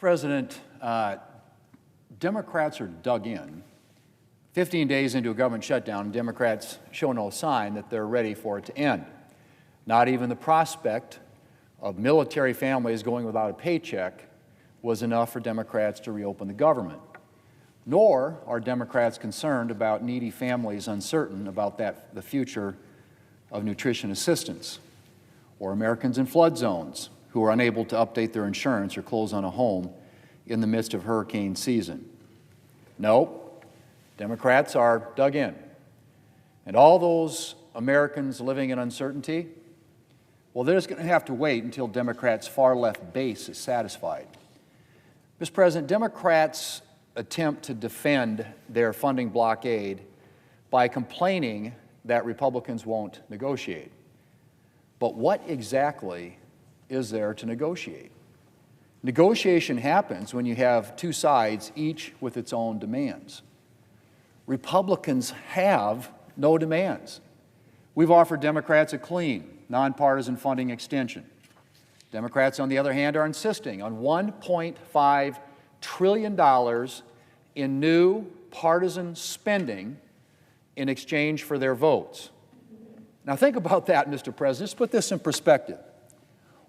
President, Democrats are dug in. 15 days into a government shutdown, Democrats show no sign that they're ready for it to end. Not even the prospect of military families going without a paycheck was enough for Democrats to reopen the government. Nor are Democrats concerned about needy families uncertain about the future of nutrition assistance, or Americans in flood zones who are unable to update their insurance or close on a home in the midst of hurricane season. No, Democrats are dug in. And all those Americans living in uncertainty, well, they're just going to have to wait until Democrats' far-left base is satisfied. Mr. President, Democrats attempt to defend their funding blockade by complaining that Republicans won't negotiate. But what exactly is there to negotiate? Negotiation happens when you have two sides, each with its own demands. Republicans have no demands. We've offered Democrats a clean, nonpartisan funding extension. Democrats, on the other hand, are insisting on $1.5 trillion in new partisan spending in exchange for their votes. Now think about that, Mr. President. Let's put this in perspective.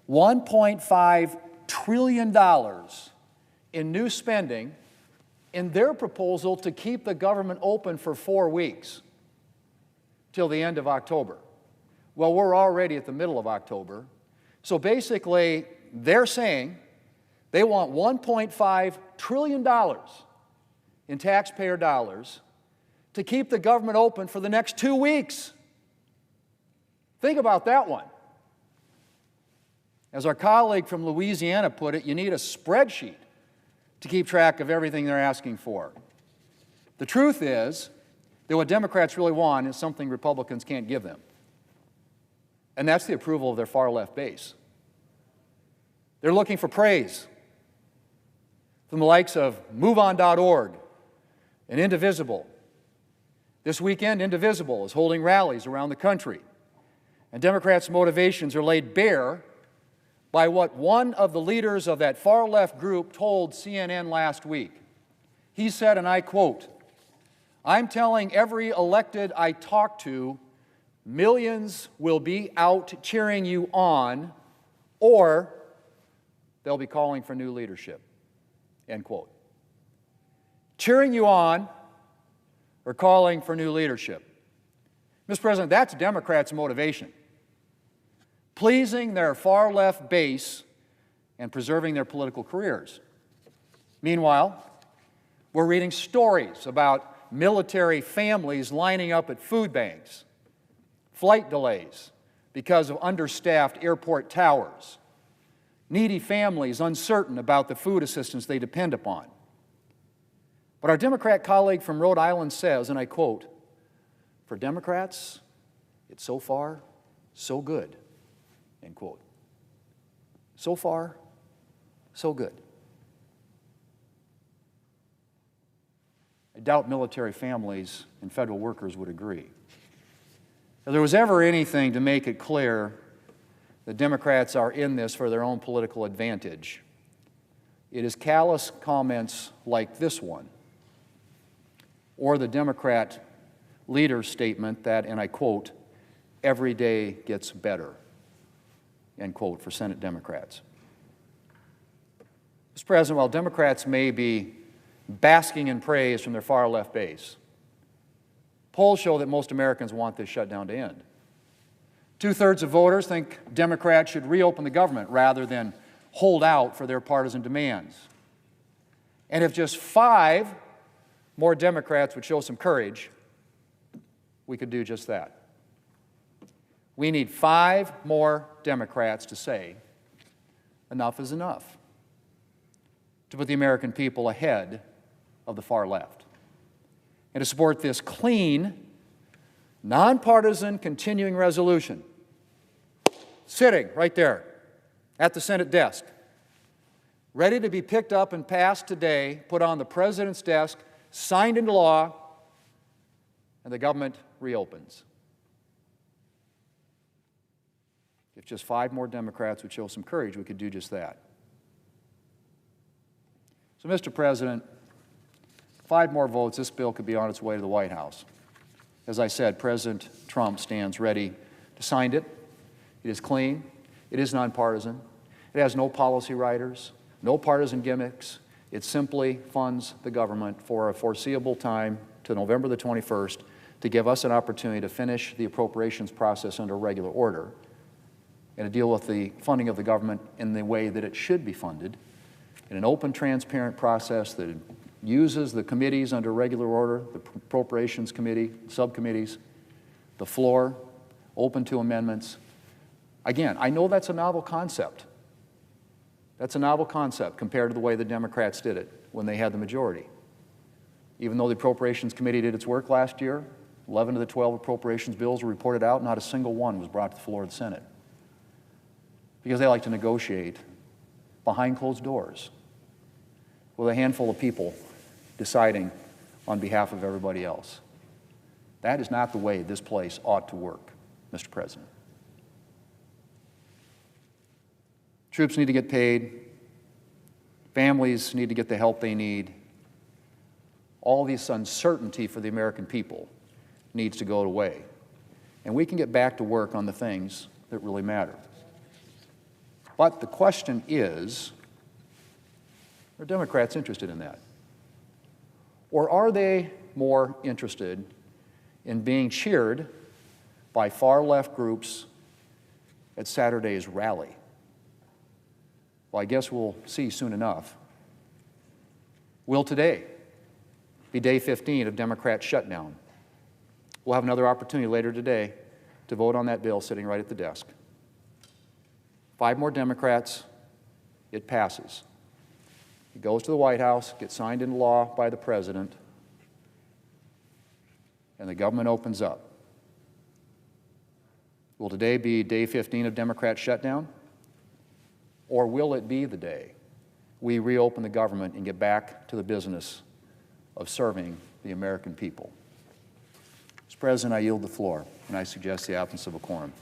$1.5 trillion in new spending in their proposal to keep the government open for 4 weeks till the end of October. Well, we're already at the middle of October. So basically, they're saying they want $1.5 trillion in taxpayer dollars to keep the government open for the next 2 weeks. Think about that one. As our colleague from Louisiana put it, you need a spreadsheet to keep track of everything they're asking for. The truth is that what Democrats really want is something Republicans can't give them. And that's the approval of their far-left base. They're looking for praise from the likes of MoveOn.org and Indivisible. This weekend, Indivisible is holding rallies around the country, and Democrats' motivations are laid bare by what one of the leaders of that far-left group told CNN last week. He said, and I quote, "I'm telling every elected I talk to, millions will be out cheering you on, or they'll be calling for new leadership," end quote. Cheering you on or calling for new leadership. Mr. President, that's Democrats' motivation. Pleasing their far-left base and preserving their political careers. Meanwhile, we're reading stories about military families lining up at food banks, flight delays because of understaffed airport towers, needy families uncertain about the food assistance they depend upon. But our Democrat colleague from Rhode Island says, and I quote, "For Democrats, it's so far, so good," end quote. So far, so good. I doubt military families and federal workers would agree. If there was ever anything to make it clear that Democrats are in this for their own political advantage, it is callous comments like this one, or the Democrat leader's statement that, and I quote, "every day gets better," end quote, for Senate Democrats. Mr. President, while Democrats may be basking in praise from their far-left base, polls show that most Americans want this shutdown to end. 2/3 of voters think Democrats should reopen the government rather than hold out for their partisan demands. And if just 5 more Democrats would show some courage, we could do just that. We need 5 more Democrats to say, enough is enough, to put the American people ahead of the far left, and to support this clean, nonpartisan continuing resolution sitting right there at the Senate desk, ready to be picked up and passed today, put on the President's desk, signed into law, and the government reopens. If just 5 more Democrats would show some courage, we could do just that. So, Mr. President, 5 more votes, this bill could be on its way to the White House. As I said, President Trump stands ready to sign it. It is clean. It is nonpartisan. It has no policy writers, no partisan gimmicks. It simply funds the government for a foreseeable time to November the 21st to give us an opportunity to finish the appropriations process under regular order and to deal with the funding of the government in the way that it should be funded, in an open, transparent process that uses the committees under regular order, the Appropriations Committee, subcommittees, the floor, open to amendments. Again, I know that's a novel concept. That's a novel concept compared to the way the Democrats did it when they had the majority. Even though the Appropriations Committee did its work last year, 11 of the 12 appropriations bills were reported out, not a single one was brought to the floor of the Senate. Because they like to negotiate behind closed doors with a handful of people deciding on behalf of everybody else. That is not the way this place ought to work, Mr. President. Troops need to get paid. Families need to get the help they need. All this uncertainty for the American people needs to go away. And we can get back to work on the things that really matter. But the question is, are Democrats interested in that? Or are they more interested in being cheered by far-left groups at Saturday's rally? Well, I guess we'll see soon enough. Will today be day 15 of Democrat shutdown? We'll have another opportunity later today to vote on that bill sitting right at the desk. 5 more Democrats, it passes. It goes to the White House, gets signed into law by the President, and the government opens up. Will today be day 15 of Democrat shutdown? Or will it be the day we reopen the government and get back to the business of serving the American people? Mr. President, I yield the floor, and I suggest the absence of a quorum.